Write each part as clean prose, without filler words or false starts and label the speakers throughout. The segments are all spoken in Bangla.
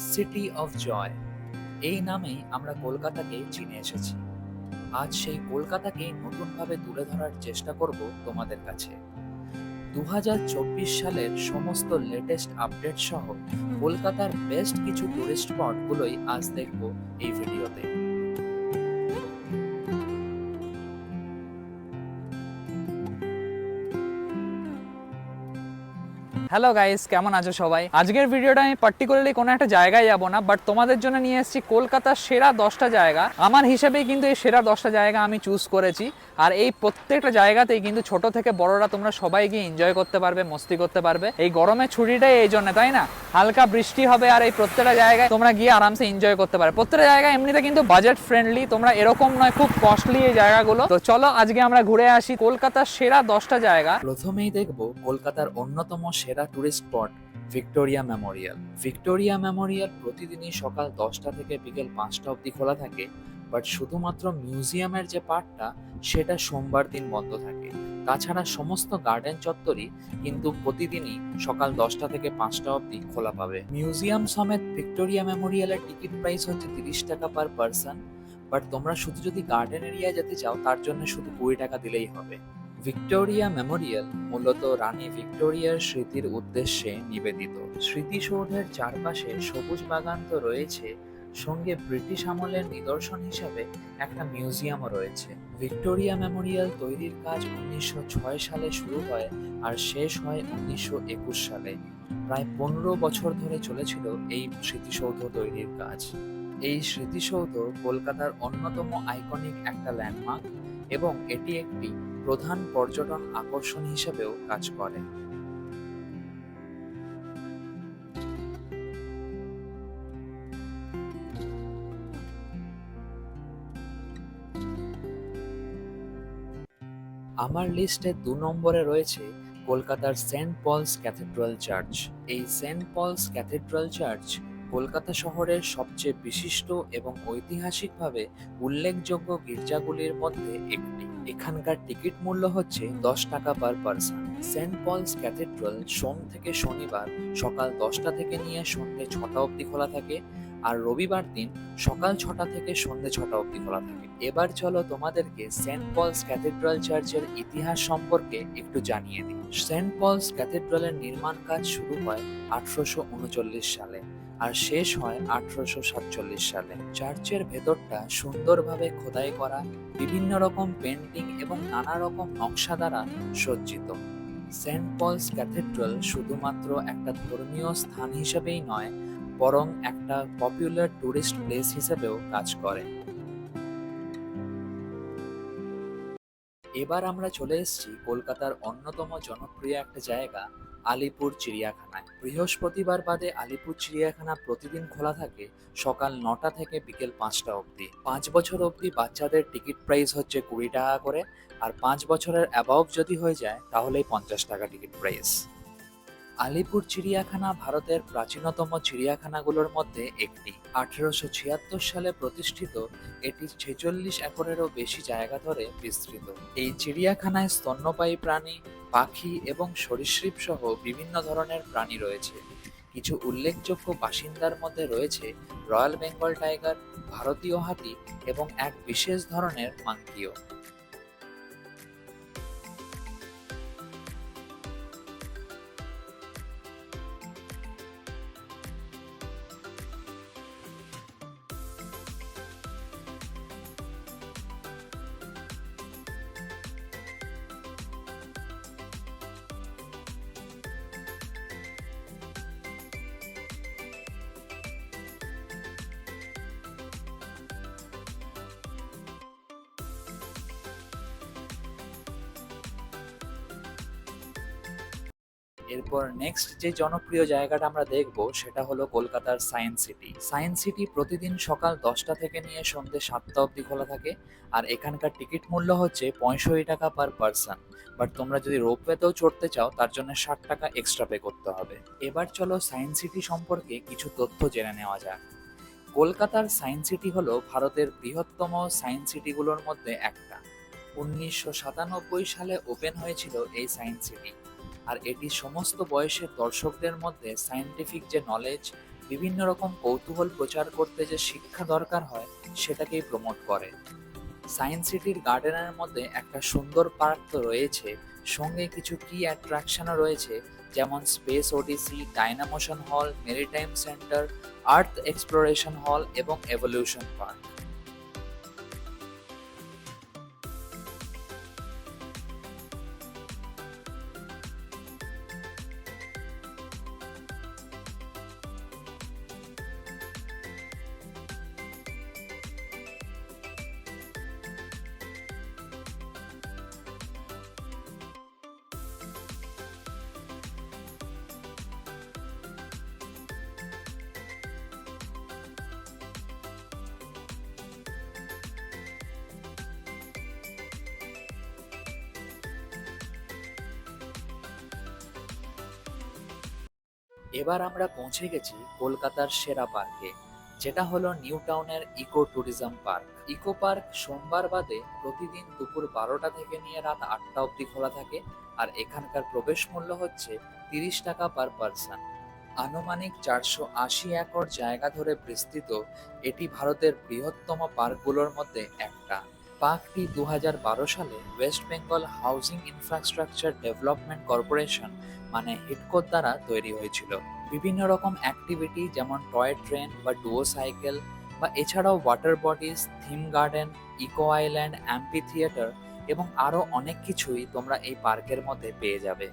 Speaker 1: সিটি অফ জয়, এই নামেই আমরা কলকাতাকে চিনে এসেছি। আজ সেই কলকাতাকে নতুনভাবে তুলে ধরার চেষ্টা করব তোমাদের কাছে। 2024 সালের সমস্ত লেটেস্ট আপডেট সহ কলকাতার বেস্ট কিছু টুরিস্ট স্পটগুলোই আজ দেখব এই ভিডিওতে।
Speaker 2: হ্যালো গাইস, কেমন আছো সবাই? আজকের ভিডিওটা আমি পার্টিকুলারলি কোনো একটা জায়গায় যাব না, বাট তোমাদের জন্য নিয়ে এসেছি কলকাতার সেরা 10টা জায়গা। আমার হিসেবেই কিন্তু এই সেরা 10টা জায়গা আমি চুজ করেছি। আর এই প্রত্যেকটা জায়গাতেই কিন্তু ছোট থেকে বড়রা তোমরা সবাই গিয়ে এনজয় করতে পারবে, মস্তি করতে পারবে। এই গরমের ছুটিটাই এই জন্য, তাই না? হালকা বৃষ্টি হবে আর এই প্রত্যেকটা জায়গায় তোমরা গিয়ে আরামসে এনজয় করতে পারবে। প্রত্যেকটা জায়গা এমনিতে কিন্তু বাজেট ফ্রেন্ডলি, তোমরা এরকম নয় খুব কস্টলি এই জায়গাগুলো। তো চলো আজকে আমরা ঘুরে আসি কলকাতার সেরা 10টা জায়গা।
Speaker 1: প্রথমেই দেখব কলকাতার অন্যতম সেরা tourist spot Victoria Memorial. Victoria Memorial প্রতিদিনই সকাল 10টা থেকে বিকেল 5টা অবধি খোলা থাকে, বাট শুধুমাত্র মিউজিয়ামের যে পার্টটা সেটা সোমবার দিন বন্ধ থাকে। তাছাড়া সমস্ত গার্ডেন চত্বরই কিন্তু প্রতিদিনই সকাল 10টা থেকে 5টা অবধি খোলা পাবে। মিউজিয়াম সমেত ভিক্টোরিয়া মেমোরিয়ালের টিকিট প্রাইস হচ্ছে 30 টাকা পার পারসন, বাট তোমরা শুধু যদি গার্ডেন এরিয়ায় যেতে চাও তার জন্য শুধু 20 টাকা দিলেই হবে। ভিক্টোরিয়া মেমোরিয়াল মূলত রানী ভিক্টোরিয়ার স্মৃতির উদ্দেশ্যে নিবেদিত। স্মৃতিসৌধের চারপাশে সবুজ বাগান তো রয়েছে, সঙ্গে ব্রিটিশ আমলের নিদর্শন হিসাবে একটা মিউজিয়ামও রয়েছে। ভিক্টোরিয়া মেমোরিয়াল তৈরির কাজ 1906 সালে শুরু হয় আর শেষ হয় 1921 সালে। প্রায় 15 বছর ধরে চলেছিল এই স্মৃতিসৌধ তৈরির কাজ। এই স্মৃতিসৌধ কলকাতার অন্যতম আইকনিক একটা ল্যান্ডমার্ক এবং এটি একটি প্রধান পর্যটন আকর্ষণ হিসেবেও কাজ করে। আমার লিস্টে 2 নম্বরে রয়েছে কলকাতার সেন্ট পলস ক্যাথেড্রাল চার্চ। এই Saint Paul's cathedral church Kolkata শহরের সবচেয়ে বিশিষ্ট এবং ঐতিহাসিকভাবে উল্লেখযোগ্য গির্জাগুলির মধ্যে একটি। এখানকার টিকিট মূল্য হচ্ছে 10 টাকা per person. Saint Paul's Cathedral সোম থেকে শনিবার সকাল 10টা থেকে নিয়ে সন্ধ্যে 6টা অবধি খোলা থাকে, আর রবিবার দিন সকাল 6টা থেকে সন্ধ্যে 6টা অবধি খোলা থাকে। এবার চলো তোমাদেরকে সেন্ট পলস ক্যাথেড্রাল চার্চের ইতিহাস সম্পর্কে একটু জানিয়ে দিই। সেন্ট পলস ক্যাথেড্রালের নির্মাণ কাজ শুরু হয় 1839 সালে আর শেষ হয় 1847 সালে। চার্চের ভেতরটা সুন্দরভাবে খোদাই করা, বিভিন্ন রকম পেন্টিং এবং নানা রকম নকশা দ্বারা সজ্জিত। সেন্ট পলস ক্যাথেড্রাল শুধুমাত্র একটা ধর্মীয় স্থান হিসেবেই নয়, বরং একটা পপুলার টুরিস্ট প্লেস হিসেবেও কাজ করে। এবার আমরা চলে এসেছি কলকাতার অন্যতম জনপ্রিয় একটা জায়গা আলিপুর চিড়িয়াখানায়। বৃহস্পতিবার বাদে আলিপুর চিড়িয়াখানা প্রতিদিন খোলা থাকে সকাল 9টা থেকে বিকেল 5টা অবধি। 5 বছর অবধি বাচ্চাদের টিকিট প্রাইস হচ্ছে 20 টাকা করে, আর 5 বছরের অ্যাবাভ যদি হয়ে যায় তাহলেই 50 টাকা টিকিট প্রাইস। আলিপুর চিড়িয়াখানা ভারতের প্রাচীনতম চিড়িয়াখানাগুলোর মধ্যে একটি। 1876 সালে প্রতিষ্ঠিত, এটি 46 একরেরও বেশি জায়গা ধরে বিস্তৃত। এই চিড়িয়াখানায় স্তন্যপায়ী প্রাণী, পাখি এবং সরীসৃপ সহ বিভিন্ন ধরনের প্রাণী রয়েছে। কিছু উল্লেখযোগ্য বাসিন্দার মধ্যে রয়েছে রয়্যাল বেঙ্গল টাইগার, ভারতীয় হাতি এবং এক বিশেষ ধরনের মাঙ্কিও। এরপর নেক্সট যে জনপ্রিয় জায়গাটা আমরা দেখব সেটা হলো কলকাতার সায়েন্স সিটি। সায়েন্স সিটি প্রতিদিন সকাল 10টা থেকে নিয়ে সন্ধ্যে 7টা অবধি খোলা থাকে, আর এখানকার টিকিট মূল্য হচ্ছে 65 টাকা পার পারসন। বাট তোমরা যদি রোপওয়েতেও চড়তে চাও তার জন্য 60 টাকা এক্সট্রা পে করতে হবে। এবার চলো সায়েন্স সিটি সম্পর্কে কিছু তথ্য জেনে নেওয়া যাক। কলকাতার সায়েন্স সিটি হলো ভারতের বৃহত্তম সায়েন্স সিটিগুলোর মধ্যে একটা। 1997 সালে ওপেন হয়েছিল এই সায়েন্স সিটি, আর এটি সমস্ত বয়সের দর্শকদের মধ্যে সায়েন্টিফিক যে নলেজ, বিভিন্ন রকম কৌতূহল প্রচার করতে যে শিক্ষা দরকার হয় সেটাকেই প্রমোট করে। সায়েন্স সিটির গার্ডেনের মধ্যে একটা সুন্দর পার্ক তো রয়েছে, সঙ্গে কিছু কি অ্যাট্রাকশনও রয়েছে, যেমন স্পেস ওডিসি, ডাইনামোশন হল, মেরিটাইম সেন্টার, আর্থ এক্সপ্লোরেশন হল এবং এভলিউশন পার্ক। এবার আমরা পৌঁছে গেছি কলকাতার সেরা পার্কে, যেটা হলো নিউ টাউনের eco tourism park. Eco park সোমবার বাদে প্রতিদিন দুপুর 12টা থেকে নিয়ে রাত 8টা অবধি খোলা থাকে, আর এখানকার প্রবেশ মূল্য হচ্ছে 30 টাকা পার পারসন। আনুমানিক 480 একর জায়গা ধরে বিস্তৃত এটি ভারতের বৃহত্তম পার্কগুলোর মধ্যে একটা। পার্কটি 2012 সালে West Bengal housing infrastructure development corporation মানে হিডকোর দ্বারা তৈরি হয়েছিল। বিভিন্ন রকম অ্যাক্টিভিটি যেমন টয় ট্রেন বা ডুও সাইকেল বা এছাড়াও water bodies, theme garden, eco island, amphitheatre এবং আরও অনেক কিছুই তোমরা এই পার্কের মধ্যে পেয়ে যাবে।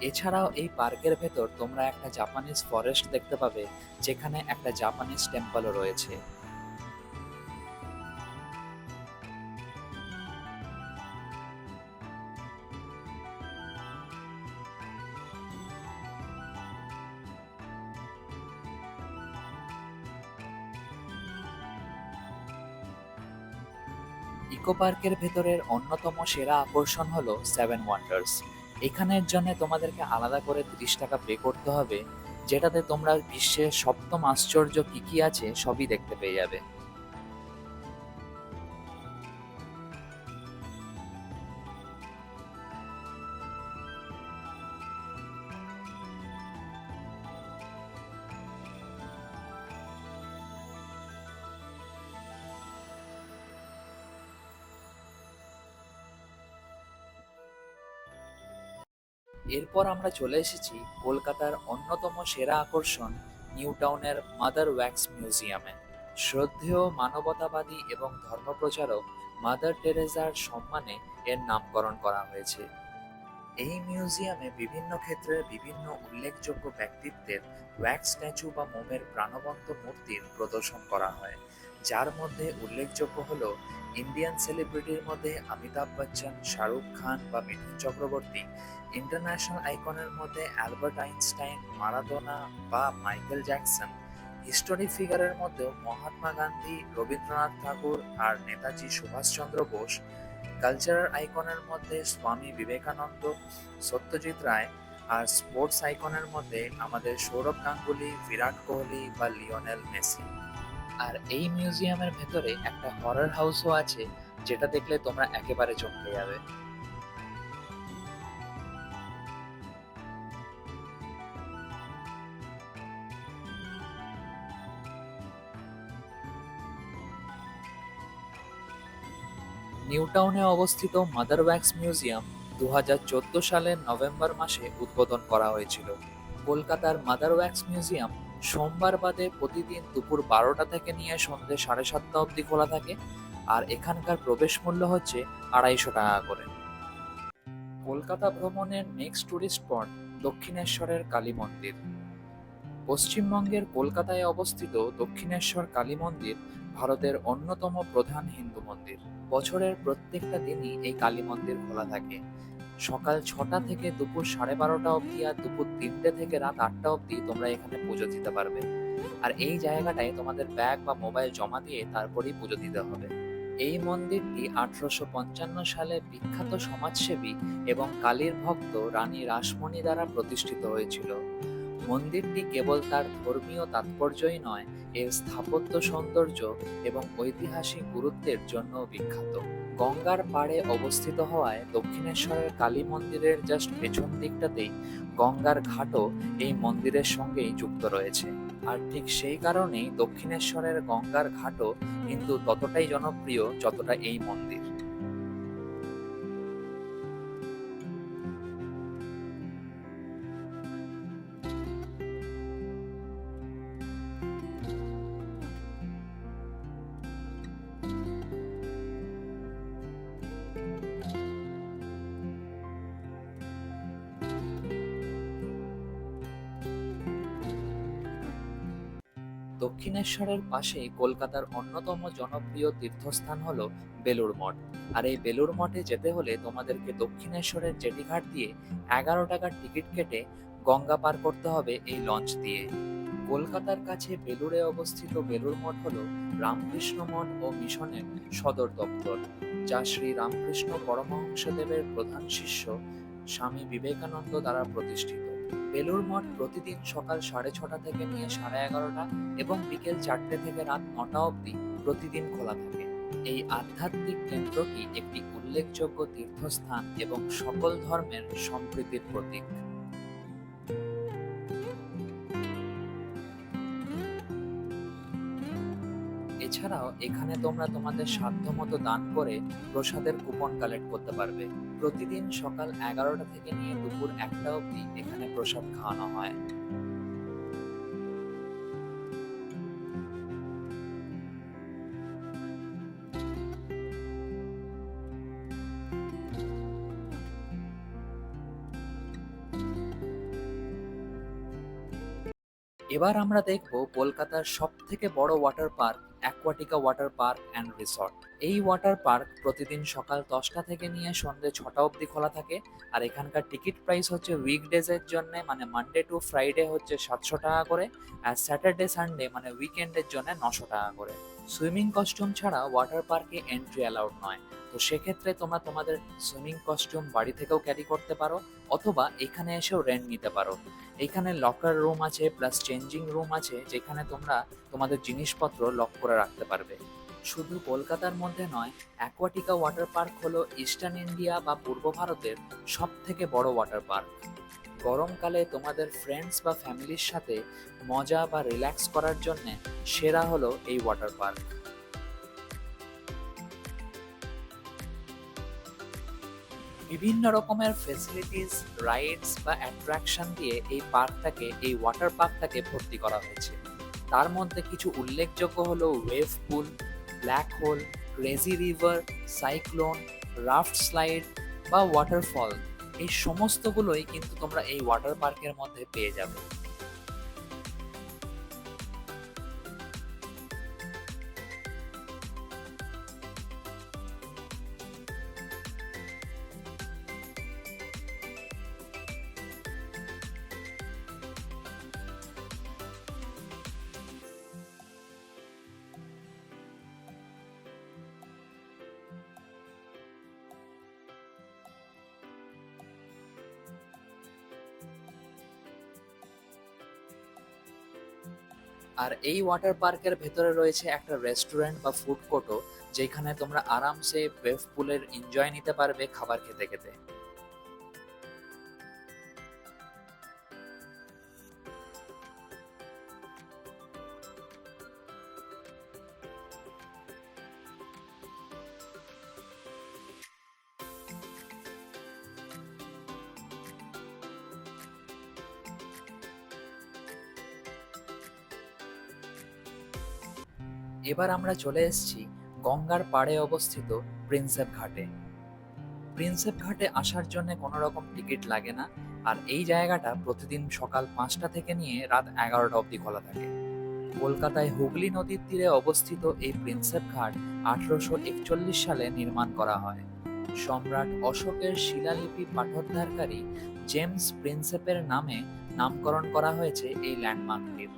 Speaker 1: এছাড়াও এই পার্কের ভেতর তোমরা একটা জাপানিজ ফরেস্ট দেখতে পাবে, যেখানে একটা জাপানিজ টেম্পলও রয়েছে। ইকো পার্কের ভেতরের অন্যতম সেরা আকর্ষণ হলো সেভেন ওয়ান্ডার্স। এখানের জন্য তোমাদেরকে আলাদা করে 30 টাকা পে করতে হবে, যেটাতে তোমরা বিশ্বের সপ্তম আশ্চর্য কি কি আছে সবই দেখতে পেয়ে যাবে। এরপর আমরা চলে এসেছি কলকাতার অন্যতম সেরা আকর্ষণ নিউ টাউনের মাদার ওয়্যাক্স মিউজিয়ামে। শ্রদ্ধেয় মানবতাবাদী এবং ধর্মপ্রচারক মাদার টেরেজার সম্মানে এর নামকরণ করা হয়েছে। এই মিউজিয়ামে বিভিন্ন ক্ষেত্রের বিভিন্ন উল্লেখযোগ্য ব্যক্তিত্বের ওয়্যাক্স স্ট্যাচু বা মোমের প্রাণবন্ত মূর্তির প্রদর্শন করা হয়, যার মধ্যে উল্লেখযোগ্য হলো ইন্ডিয়ান সেলিব্রিটির মধ্যে অমিতাভ বচ্চন, শাহরুখ খান বা মিঠুন চক্রবর্তী, ইন্টারন্যাশনাল আইকনের মধ্যে অ্যালবার্ট আইনস্টাইন, মারাদোনা বা মাইকেল জ্যাকসন, হিস্টোরিক ফিগারের মধ্যেও মহাত্মা গান্ধী, রবীন্দ্রনাথ ঠাকুর আর নেতাজি সুভাষচন্দ্র বোস, কালচারাল আইকনের মধ্যে স্বামী বিবেকানন্দ, সত্যজিৎ রায়, আর স্পোর্টস আইকনের মধ্যে আমাদের সৌরভ গাঙ্গুলি, বিরাট কোহলি বা লিওনেল মেসি। আর এই মিউজিয়ামের ভেতরে একটা হরর হাউসও আছে, যেটা দেখলে তোমরা একেবারে চমকে যাবে। নিউ টাউনে অবস্থিত মাদার ওয়্যাক্স মিউজিয়াম 2014 সালের নভেম্বর মাসে উদ্বোধন করা হয়েছিল। কলকাতার মাদার ওয়্যাক্স মিউজিয়াম সোমবার বাদে প্রতিদিন দুপুর 12টা থেকে নিয়ে সন্ধ্যে 7:30 অবধি খোলা থাকে, আর এখানকার প্রবেশ মূল্য হচ্ছে 250 টাকা করে। কলকাতা ভ্রমণের নেক্সট ট্যুরিস্ট স্পট দক্ষিণেশ্বরের কালী মন্দির। পশ্চিমবঙ্গের কলকাতায় অবস্থিত দক্ষিণেশ্বর কালী মন্দির ভারতের অন্যতম প্রধান হিন্দু মন্দির। বছরের প্রত্যেকটা দিনই এই কালী মন্দির খোলা থাকে। সকাল 6টা থেকে দুপুর 12:30 অবধি আর দুপুর 3টে থেকে রাত 8টা অবধি তোমরা এখানে পুজো দিতে পারবে। আর এই জায়গাটায় তোমাদের ব্যাগ বা মোবাইল জমা দিয়ে তারপরেই পুজো দিতে হবে। এই মন্দিরটি 1855 সালে বিখ্যাত সমাজসেবী এবং কালীর ভক্ত রানী রাসমণি দ্বারা প্রতিষ্ঠিত হয়েছিল। মন্দিরটি কেবল তার ধর্মীয় তাৎপর্যই নয়, এর স্থাপত্য সৌন্দর্য এবং ঐতিহাসিক গুরুত্বের জন্য বিখ্যাত। গঙ্গার পাড়ে অবস্থিত হওয়ায় দক্ষিণেশ্বরের কালী মন্দিরের জাস্ট পেছন দিকটাতেই গঙ্গার ঘাটও এই মন্দিরের সঙ্গেই যুক্ত রয়েছে। আর ঠিক সেই কারণেই দক্ষিণেশ্বরের গঙ্গার ঘাটও কিন্তু ততটাই জনপ্রিয় যতটা এই মন্দির। দক্ষিণেশ্বরের পাশেই কলকাতার অন্যতম জনপ্রিয় তীর্থস্থান হলো বেলুড় মঠ। আর এই বেলুড় মঠে যেতে হলে তোমাদেরকে দক্ষিণেশ্বরের জেটিঘাট দিয়ে 11 টাকার টিকিট কেটে গঙ্গা পার করতে হবে এই লঞ্চ দিয়ে। কলকাতার কাছে বেলুড়ে অবস্থিত বেলুড় মঠ হল রামকৃষ্ণ মঠ ও মিশনের সদর দপ্তর, যা শ্রী রামকৃষ্ণ পরমহংসদেবের প্রধান শিষ্য স্বামী বিবেকানন্দ দ্বারা প্রতিষ্ঠিত। বেলুড় মঠ প্রতিদিন সকাল 6:30 থেকে নিয়ে 11:30 এবং বিকেল 4টে থেকে রাত 9টা অবধি প্রতিদিন খোলা থাকে। এই আধ্যাত্মিক কেন্দ্রটি একটি উল্লেখযোগ্য তীর্থস্থান এবং সকল ধর্মের সম্প্রীতির প্রতীক। এছাড়াও এখানে তোমরা তোমাদের সাধ্যমতো দান করে প্রসাদের কুপন কালেক্ট করতে পারবে। প্রতিদিন সকাল 11টা থেকে নিয়ে দুপুর 1টা অবধি এখানে প্রসাদ খাওয়ানো হয়। এবার আমরা দেখব কলকাতার সব থেকে বড় water park Aquatica water park and resort. এই ওয়াটার পার্ক প্রতিদিন সকাল 10টা থেকে নিয়ে সন্ধ্যে 6টা অবধি খোলা থাকে। আর এখানকার টিকিট প্রাইস হচ্ছে উইকডেজের জন্য মানে মানডে টু ফ্রাইডে হচ্ছে 700 টাকা করে, আর স্যাটারডে সানডে মানে উইকেন্ডের জন্য 900 টাকা করে। সুইমিং কস্টিউম ছাড়া ওয়াটার পার্কে এন্ট্রি অ্যালাউড নয়, তো সেক্ষেত্রে তোমরা তোমাদের সুইমিং কস্টিউম বাড়ি থেকেও ক্যারি করতে পারো অথবা এখানে এসেও রেন্ট নিতে পারো। এখানে লকার রুম আছে প্লাস চেঞ্জিং রুম আছে, যেখানে তোমরা তোমাদের জিনিসপত্র লক করে রাখতে পারবে। শুধু কলকাতার মধ্যে নয়, অ্যাকোয়াটিকা ওয়াটার পার্ক হলো ইস্টার্ন ইন্ডিয়া বা পূর্ব ভারতের সব থেকে বড় ওয়াটার পার্ক। গরমকালে তোমাদের ফ্রেন্ডস বা ফ্যামিলির সাথে মজা বা রিল্যাক্স করার জন্য সেরা হলো এই ওয়াটার পার্ক। বিভিন্ন রকমের ফেসিলিটিস, রাইডস বা অ্যাট্রাকশন দিয়ে এই ওয়াটার পার্কটাকে ভর্তি করা হয়েছে। তার মধ্যে কিছু উল্লেখযোগ্য হলো wave pool, black hole, crazy river, cyclone, raft slide বা ওয়াটারফল। এই সমস্তগুলোই কিন্তু তোমরা এই ওয়াটার পার্কের মধ্যে পেয়ে যাবে। আর এই ওয়াটার পার্কের ভেতরে রয়েছে একটা রেস্টুরেন্ট বা ফুড কোর্টও, যেখানে তোমরা আরামসে ওয়েভ পুলের এনজয় নিতে পারবে খাবার খেতে খেতে। এবার আমরা চলে এসেছি গঙ্গার পাড়ে অবস্থিত প্রিন্সেপ ঘাটে। প্রিন্সেপ ঘাটে আসার জন্য কোনো রকম টিকিট লাগে না, আর এই জায়গাটা প্রতিদিন সকাল 5টা থেকে নিয়ে রাত 11টা অবধি খোলা থাকে। কলকাতায় হুগলি নদীর তীরে অবস্থিত এই প্রিন্সেপ ঘাট 1841 সালে নির্মাণ করা হয়। সম্রাট অশোকের শিলালিপি পাঠোদ্ধারকারী জেমস প্রিন্সেপের নামে নামকরণ করা হয়েছে এই ল্যান্ডমার্কটির।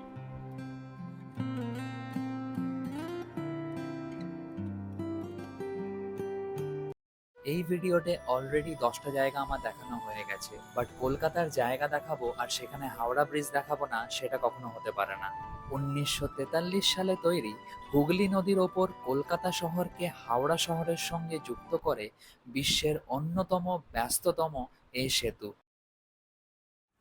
Speaker 1: এই ভিডিওতে অলরেডি 10টা জায়গা আমার দেখানো হয়ে গেছে, বাট কলকাতার জায়গা দেখাবো আর সেখানে হাওড়া ব্রিজ দেখাবো না, সেটা কখনো হতে পারে না। 1943 সালে তৈরি হুগলি নদীর ওপর কলকাতা শহরকে হাওড়া শহরের সঙ্গে যুক্ত করে বিশ্বের অন্যতম ব্যস্ততম এই সেতু।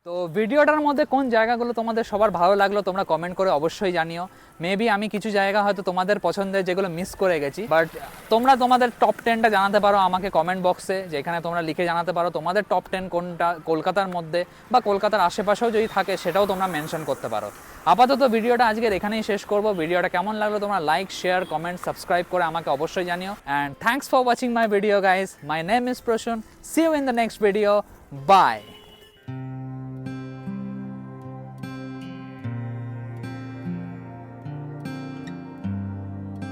Speaker 2: তো ভিডিওটার মধ্যে কোন জায়গাগুলো তোমাদের সবার ভালো লাগলো তোমরা কমেন্ট করে অবশ্যই জানিও। মেবি আমি কিছু জায়গা হয়তো তোমাদের পছন্দের যেগুলো মিস করে গেছি, বাট তোমরা তোমাদের টপ 10টা জানাতে পারো আমাকে কমেন্ট বক্সে, যেখানে তোমরা লিখে জানাতে পারো তোমাদের টপ 10 কোনটা কলকাতার মধ্যে বা কলকাতার আশেপাশেও যদি থাকে সেটাও তোমরা মেনশন করতে পারো। আপাতত ভিডিওটা আজকের এখানেই শেষ করব। ভিডিওটা কেমন লাগলো তোমরা লাইক, শেয়ার, কমেন্ট, সাবস্ক্রাইব করে আমাকে অবশ্যই জানিও। And thanks for watching my video guys. My name is Prosun. See you in the next video. By.